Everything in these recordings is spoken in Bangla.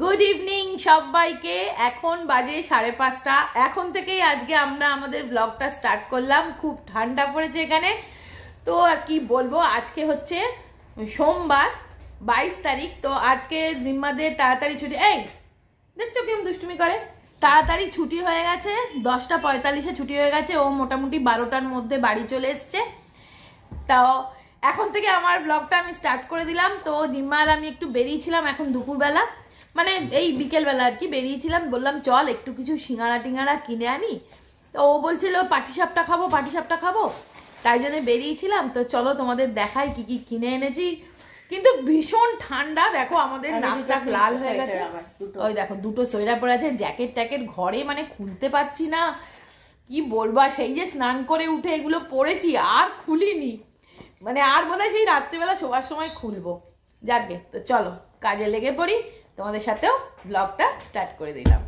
গুড ইভিনিং সবাইকে। এখন বাজে 5:30। এখন থেকেই আজকে আমরা আমাদের ব্লগটা স্টার্ট করলাম। খুব ঠান্ডা পড়েছে এখানে, তো আর কি বলবো। আজকে হচ্ছে সোমবার 22 তারিখ। তো আজকে জিম্মাদের তাড়াতাড়ি ছুটি। এই দেখছো কেমন দুষ্টুমি করে। তাড়াতাড়ি ছুটি হয়ে গেছে, 10:45-এ ছুটি হয়ে গেছে। ও মোটামুটি 12টার মধ্যে বাড়ি চলে এসছে। তাও এখন থেকে আমার ব্লগটা আমি স্টার্ট করে দিলাম। তো জিম্মা আর আমি একটু বেরিয়েছিলাম এখন দুপুরবেলা, মানে এই বিকেলবেলা আর কি বেরিয়েছিলাম। বললাম চল একটু কিছু সিঙ্গাড়া টিঙ্গাড়া কিনে আনি। তো ও বলছিল পাটিসাপটা খাবো পাটিসাপটা খাবো, তাই জন্য বেরিয়েছিলাম। তো চলো তোমাদের দেখাই কি কি কিনে এনেছি। কিন্তু ভীষণ ঠান্ডা, দেখো আমাদের নাক টাক লাল হয়ে গেছে। ওই দেখো দুটো সোয়েটার পরে আছে, জ্যাকেট ট্যাকেট ঘরে মানে খুলতে পারছি না, কি বলবো। সেই যে স্নান করে উঠে এগুলো পরেছি আর খুলিনি, মানে আর বোধহয় সেই রাত্রিবেলা শোবার সময় খুলবো। যাকে তো চলো কাজে লেগে পড়ি, তোমাদের সাথেও ব্লগটা স্টার্ট করে দিলাম।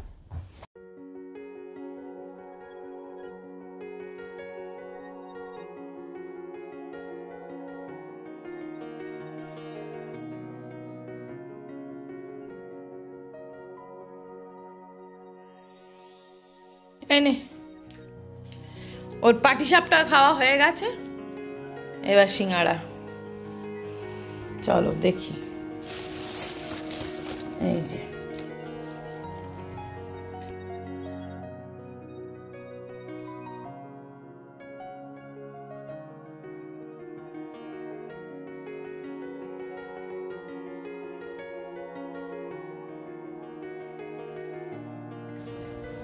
এনে ওর পাটিসাপটা খাওয়া হয়ে গেছে, এবার সিঙ্গাড়া। চলো দেখি। এই যে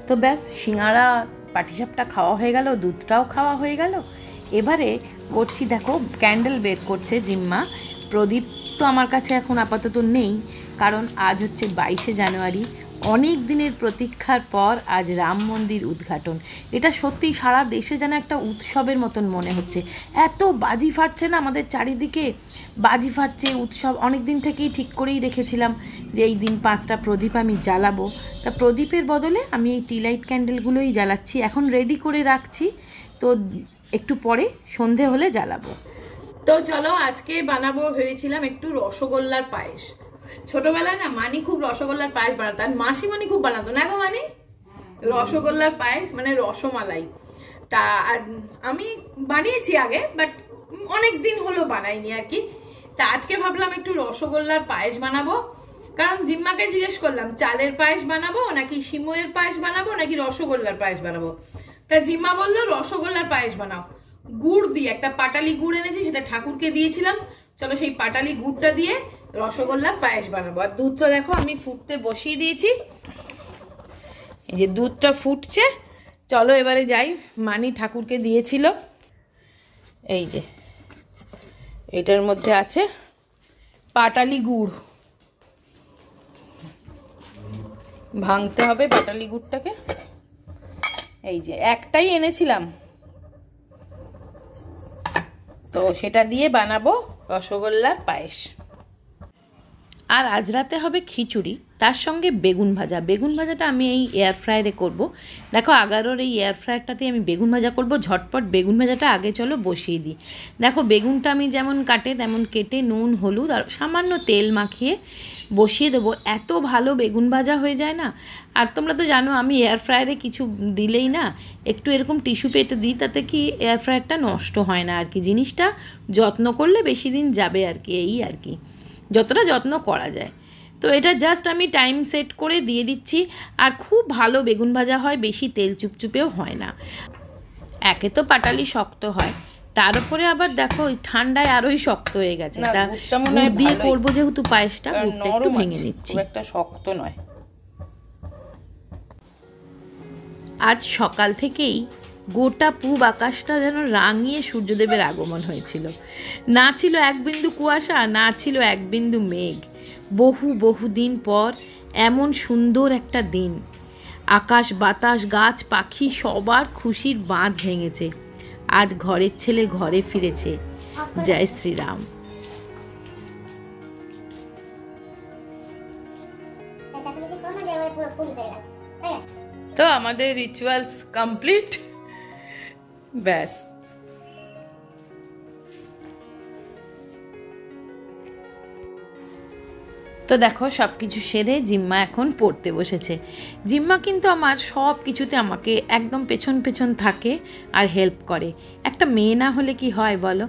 তো ব্যাস সিঙ্গাড়া পাটিসাপটা খাওয়া হয়ে গেল, দুধটাও খাওয়া হয়ে গেল। এবারে করছি, দেখো ক্যান্ডেল বের করছে জিম্মা। প্রদীপ তো আমার কাছে এখন আপাতত নেই, কারণ আজ হচ্ছে 22শে জানুয়ারি। অনেক দিনের প্রতীক্ষার পর আজ রাম মন্দির উদ্ঘাটন। এটা সত্যি সারা দেশে যেন একটা উৎসবের মতন মনে হচ্ছে। এত বাজি ফাটছে না আমাদের চারিদিকে, বাজি ফাটছে, উৎসব। অনেক দিন থেকেই ঠিক করেই রেখেছিলাম যে এই দিন 5টা প্রদীপ আমি জ্বালাবো। তা প্রদীপের বদলে আমি এই টি লাইট ক্যান্ডেলগুলোই জ্বালাচ্ছি, এখন রেডি করে রাখছি। তো একটু পরে সন্ধে হলে জ্বালাবো। তো চলো আজকে বানাবো ভেবেছিলাম একটু রসগোল্লার পায়েস। ছোটবেলায় না মানি খুব রসগোল্লার পায়েস বানাতো, আর মাসিমণি খুব বানাতো না গো মানি রসগোল্লার পায়েস, মানে রসমালাই। তা আমি বানিয়েছি আগে, বাট অনেক দিন হলো বানাইনি আর কি। তা আজকে ভাবলাম একটু রসগোল্লার পায়েস বানাবো, কারণ জিম্মাকে জিজ্ঞেস করলাম চালের পায়েস বানাবো নাকি সিমইয়ের পায়েস বানাবো নাকি রসগোল্লার পায়েস বানাবো। তা জিম্মা বললো রসগোল্লার পায়েস বানাও। গুড় দিয়ে, একটা পাটালি গুড় এনেছি, সেটা ঠাকুরকে দিয়েছিলাম। চলো সেই পাটালি গুড়টা দিয়ে রসগোল্লার পায়েস বানাবো। আর দুধটা দেখো আমি ফুটতে বসিয়ে দিয়েছি, এই যে দুধটা ফুটছে। চলো এবারে যাই, মানি ঠাকুরকে দিয়েছিল। এই যে এটার মধ্যে আছে পাটালি গুড়, ভাঙতে হবে পাটালি গুড়টাকে। এই যে একটাই এনেছিলাম, তো সেটা দিয়ে বানাবো রসগোল্লার পায়েস। আর আজ রাতে হবে খিচুড়ি, তার সঙ্গে বেগুন ভাজা। বেগুন ভাজাটা আমি এই এয়ার ফ্রায়ারে করবো। দেখো 11-র এই এয়ার ফ্রায়ারটাতে আমি বেগুন ভাজা করব। ঝটপট বেগুন ভাজাটা আগে চলো বসিয়ে দিই। দেখো বেগুনটা আমি যেমন কাটে তেমন কেটে নুন হলুদ আর সামান্য তেল মাখিয়ে বসিয়ে দেবো। এত ভালো বেগুন ভাজা হয়ে যায় না। আর তোমরা তো জানো আমি এয়ার ফ্রায়ারে কিছু দিলেই না একটু এরকম টিস্যু পেতে দিই, তাতে কি এয়ার ফ্রায়ারটা নষ্ট হয় না আর কি। জিনিসটা যত্ন করলে বেশি দিন যাবে আর কি, এই আর কি, যতটা যত্ন করা যায়। তো এটা জাস্ট আমি টাইম সেট করে দিয়ে দিচ্ছি। আর খুব ভালো বেগুন ভাজা হয়, বেশি তেল চুপচুপেও হয় না। একে তো পাটালি শক্ত হয়, তার উপরে আবার দেখো ঠান্ডায় আরোই শক্ত হয়ে গেছে। তা গুড় দিয়ে করবো যেহেতু পায়েসটা, গুড়টা একটু ভেঙে নিচ্ছি, একটা শক্ত নয়। আজ সকাল থেকেই গোটা পূব আকাশটা যেন রাঙিয়ে সূর্যদেবের আগমন হয়েছিল। না ছিল এক বিন্দু কুয়াশা, না ছিল এক বিন্দু মেঘ। বহুদিন পর এমন সুন্দর একটা দিন। আকাশ বাতাস গাছ পাখি সবার খুশির বাঁধ ভেঙেছে। আজ ঘরের ছেলে ঘরে ফিরেছে। জয় শ্রীরাম। তো আমাদের রিচুয়ালস কমপ্লিট, ব্যাস। তো দেখো সব কিছু সেরে জিম্মা এখন পড়তে বসেছে। জিম্মা কিন্তু আমার সব কিছুতে আমাকে একদম পেছন পেছন থাকে আর হেল্প করে। একটা মেয়ে না হলে কি হয় বলো?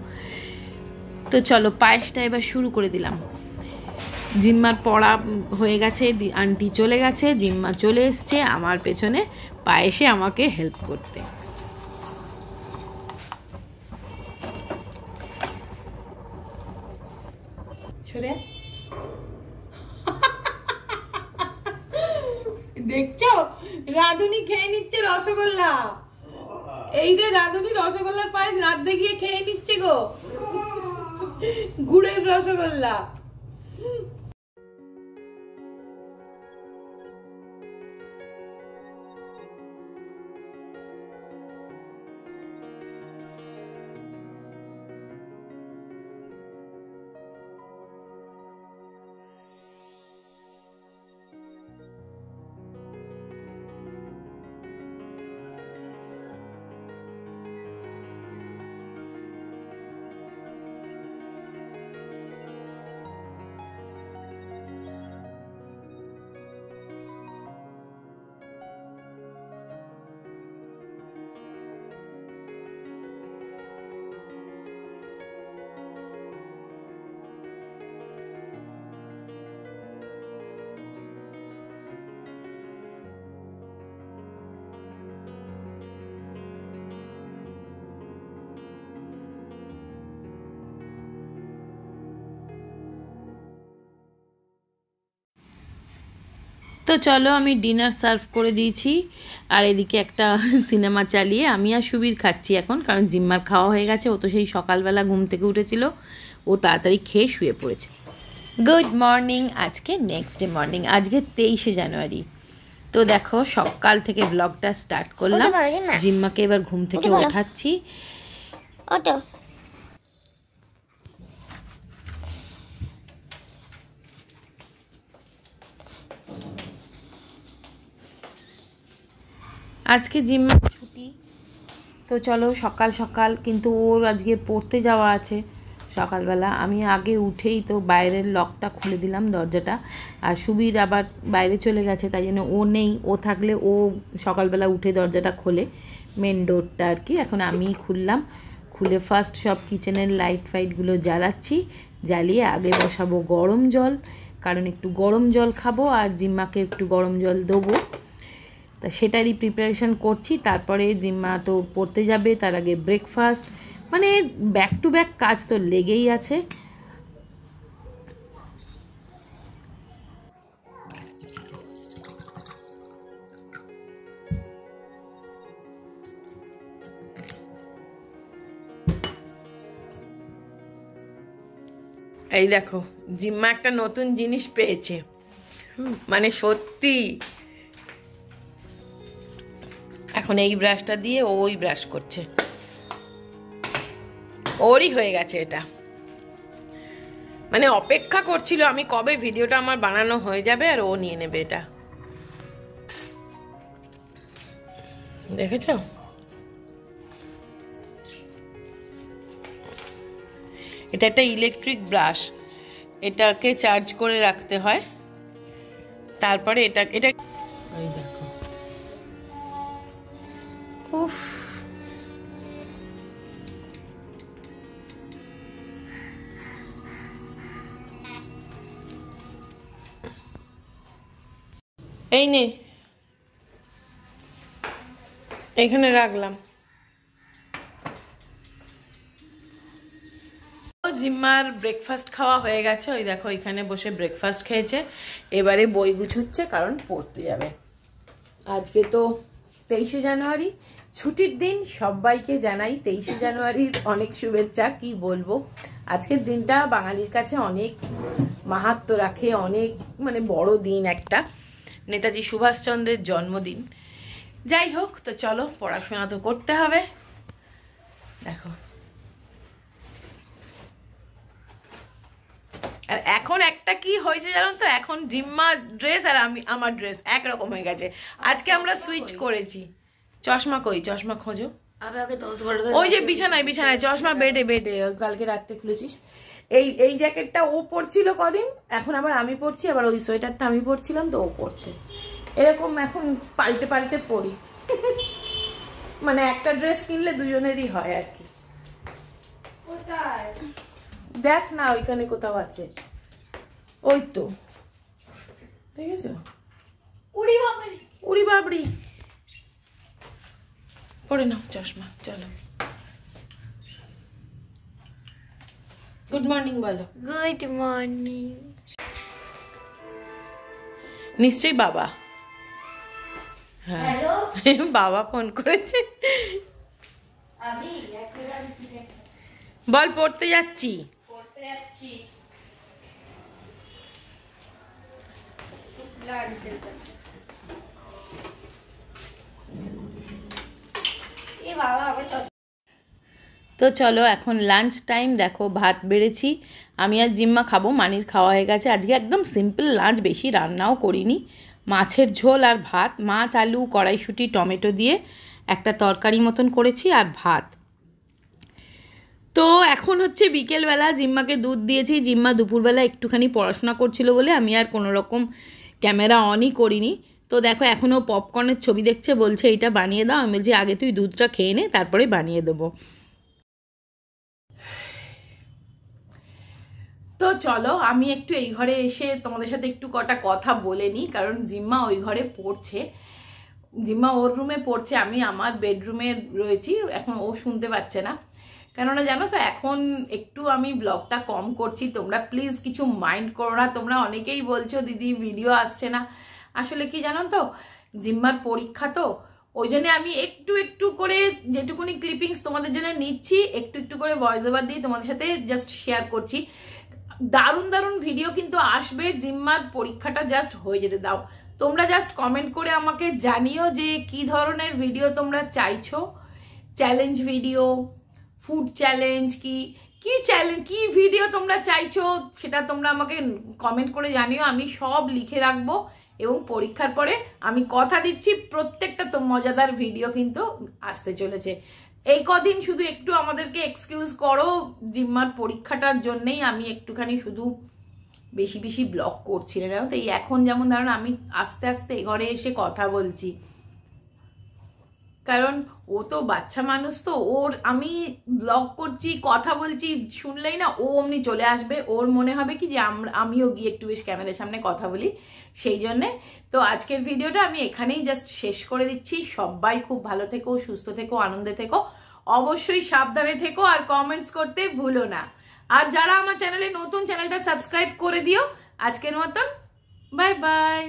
তো চলো পায়েসটা এবার শুরু করে দিলাম। জিম্মার পড়া হয়ে গেছে, আন্টি চলে গেছে, জিম্মা চলে এসছে আমার পেছনে পায়েসে আমাকে হেল্প করতে। সরে দেখছো রাধুনি খেয়ে নিচ্ছে রসগোল্লা। এই রে রাধুনি রসগোল্লার পায়েস রাত দেখিয়ে খেয়ে নিচ্ছে গো, গুড়ের রসগোল্লা। তো চলো আমি ডিনার সার্ভ করে দিয়েছি, আর এদিকে একটা সিনেমা চালিয়ে আমি আর সুবীর খাচ্ছি এখন, কারণ জিম্মার খাওয়া হয়ে গেছে। ও তো সেই সকালবেলা ঘুম থেকে উঠেছিল, ও তাড়াতাড়ি খেয়ে শুয়ে পড়েছে। গুড মর্নিং, আজকে নেক্সট ডে মর্নিং, আজকে 23শে জানুয়ারি। তো দেখো সকাল থেকে ব্লগটা স্টার্ট করলাম। জিম্মাকে এবার ঘুম থেকে ওঠাচ্ছি। আজকে জিম্মার ছুটি, তো চলো সকাল সকাল, কিন্তু ওর আজকে পড়তে যাওয়া আছে সকালবেলা। আমি আগে উঠেই তো বাইরের লকটা খুলে দিলাম, দরজাটা। আর সুবীর আবার বাইরে চলে গেছে, তাই জন্য ও নেই। ও থাকলে ও সকালবেলা উঠে দরজাটা খোলে, মেন ডোরটা আর কি। এখন আমিই খুললাম, খুলে ফার্স্ট সব কিচেনের লাইট ফাইটগুলো জ্বালাচ্ছি। জ্বালিয়ে আগে বসাবো গরম জল, কারণ একটু গরম জল খাবো আর জিম্মাকে একটু গরম জল দেবো। তা সেটারই প্রিপারেশান করছি। তারপরে জিম্মা তো পড়তে যাবে, তার আগে ব্রেকফাস্ট, মানে ব্যাক টু ব্যাক কাজ তো লেগেই আছে। এই দেখো জিম্মা একটা নতুন জিনিস পেয়েছে, মানে সত্যি। এখন এই ব্রাশটা দিয়ে ওই ব্রাশ করছে, ওরই হয়ে গেছে এটা। মানে অপেক্ষা করছিল আমি কবে ভিডিওটা আমার বানানো হয়ে যাবে আর ও নিয়ে নেবে এটা। দেখেছো? এটা একটা ইলেকট্রিক ব্রাশ, এটাকে চার্জ করে রাখতে হয়, তারপরে এটা ওই দেখো। উফ, এই নে, এখানে রাখলাম। জিম্মার ব্রেকফাস্ট খাওয়া হয়ে গেছে, ওই দেখো এখানে বসে ব্রেকফাস্ট খেয়েছে। এবারে বই গুছোচ্ছে, কারণ পড়তে যাবে। আজকে তো 23শে জানুয়ারি, ছুটির দিন। সবাইকে জানাই 23শে জানুয়ারির অনেক শুভেচ্ছা। কি বলবো, আজকের দিনটা বাঙালির কাছে অনেক মাহাত্ম্য রাখে, অনেক মানে বড় দিন একটা, নেতাজি সুভাষচন্দ্রের জন্মদিন। যাই হোক, তো চলো পড়াশোনা তো করতে হবে। দেখো, আর এখন একটা কি হয়েছে জানো তো, এখন জিম্মা ড্রেস আর আমার ড্রেস একরকম হয়ে গেছে। আজকে আমরা সুইচ করেছি। চশমা কই? চশমা খোঁজো। ওই যে বিছানায়, চশমা বেডে, কালকে রাত্রে খুলেছিস। এই জ্যাকেটটা ও পরছিল কদিন, এখন আবার আমি পরছি, আবার ওই সোয়েটারটা আমি পরছিলাম তো ও পরছে, এরকম এখন পাল্টে পাল্টে পরি। মানে একটা ড্রেস কিনলে দুজনেরই হয় আর কি। দেখ না ওইখানে কোথাও আছে, ওই তো দেখেছো? উড়ি বাবরি, পরে নাও চশমা। চলো গুড মর্নিং বলো। Good morning. নিশ্চয়ই বাবা। হ্যাঁ বাবা ফোন করেছে। বল পড়তে যাচ্ছি। তো চলো এখন লাঞ্চ টাইম। দেখো ভাত বেড়েছি, আমি আর জিম্মা খাবো, মানির খাওয়া হয়ে গেছে। আজকে একদম সিম্পল লাঞ্চ, বেশি রান্নাও করিনি। মাছের ঝোল আর ভাত, মাছ আলু কড়াইশুঁটি টমেটো দিয়ে একটা তরকারি মতন করেছি আর ভাত। তো এখন হচ্ছে বিকেলবেলা, জিম্মাকে দুধ দিয়েছি। জিম্মা দুপুরবেলা একটুখানি পড়াশোনা করছিল বলে আমি আর কোনো রকম ক্যামেরা অনই করিনি। তো দেখো এখনও পপকর্নের ছবি দেখছে, বলছে এইটা বানিয়ে দাও। আমি বলছি আগে তুই দুধটা খেয়ে নে, তারপরে বানিয়ে দেবো। তো চলো আমি একটু এই ঘরে এসে তোমাদের সাথে একটু কটা কথা বলে নিই, কারণ জিম্মা ওই ঘরে পড়ছে, জিম্মা ওর রুমে পড়ছে, আমি আমার বেডরুমে রয়েছি। এখন ও শুনতে পাচ্ছে না, কেননা জানো তো এখন একটু আমি ব্লগটা কম করছি। তোমরা প্লিজ কিছু মাইন্ড করো না। তোমরা অনেকেই বলছো দিদি ভিডিও আসছে না। আসলে কি জানো তো, জিম্মার পরীক্ষা তো, ওই জন্য আমি একটু একটু করে যেটুকুনি ক্লিপিংস তোমাদের জন্য নিচ্ছি, একটু একটু করে ভয়েস ওভার দিয়ে তোমাদের সাথে জাস্ট শেয়ার করছি। দারুণ দারুণ ভিডিও কিন্তু আসবে, জিম্মার পরীক্ষাটা জাস্ট হয়ে যেতে দাও। তোমরা জাস্ট কমেন্ট করে আমাকে জানিও যে কি ধরনের ভিডিও তোমরা চাইছো। চ্যালেঞ্জ ভিডিও, ফুড চ্যালেঞ্জ, কি চ্যালেঞ্জ, কি ভিডিও তোমরা চাইছো সেটা তোমরা আমাকে কমেন্ট করে জানিও। আমি সব লিখে রাখবো এবং পরীক্ষার পরে আমি কথা দিচ্ছি প্রত্যেকটা তো মজাদার ভিডিও কিন্তু আসতে চলেছে। এই কদিন শুধু একটু আমাদেরকে এক্সকিউজ করো, জিম্মার পরীক্ষাটার জন্যেই আমি একটুখানি শুধু বেশি বেশি ব্লগ করছি না, জানো তো। এই এখন যেমন ধরুন আমি আস্তে আস্তে ঘরে এসে কথা বলছি, কারণ ও তো বাচ্চা মানুষ, তো ওর আমি ব্লগ করছি কথা বলছি শুনলেই না ও অমনি চলে আসবে, ওর মনে হবে কি যে আমিও গিয়ে একটু বেশ ক্যামেরার সামনে কথা বলি, সেই জন্যে। তো আজকের ভিডিওটা আমি এখানেই জাস্ট শেষ করে দিচ্ছি। সবাই খুব ভালো থেকো, সুস্থ থেকো, আনন্দে থেকো, অবশ্যই সাবধানে থেকো, আর কমেন্টস করতে ভুলো না। আর যারা আমার চ্যানেলে নতুন, চ্যানেলটা সাবস্ক্রাইব করে দিও। আজকের মতন বাই বাই।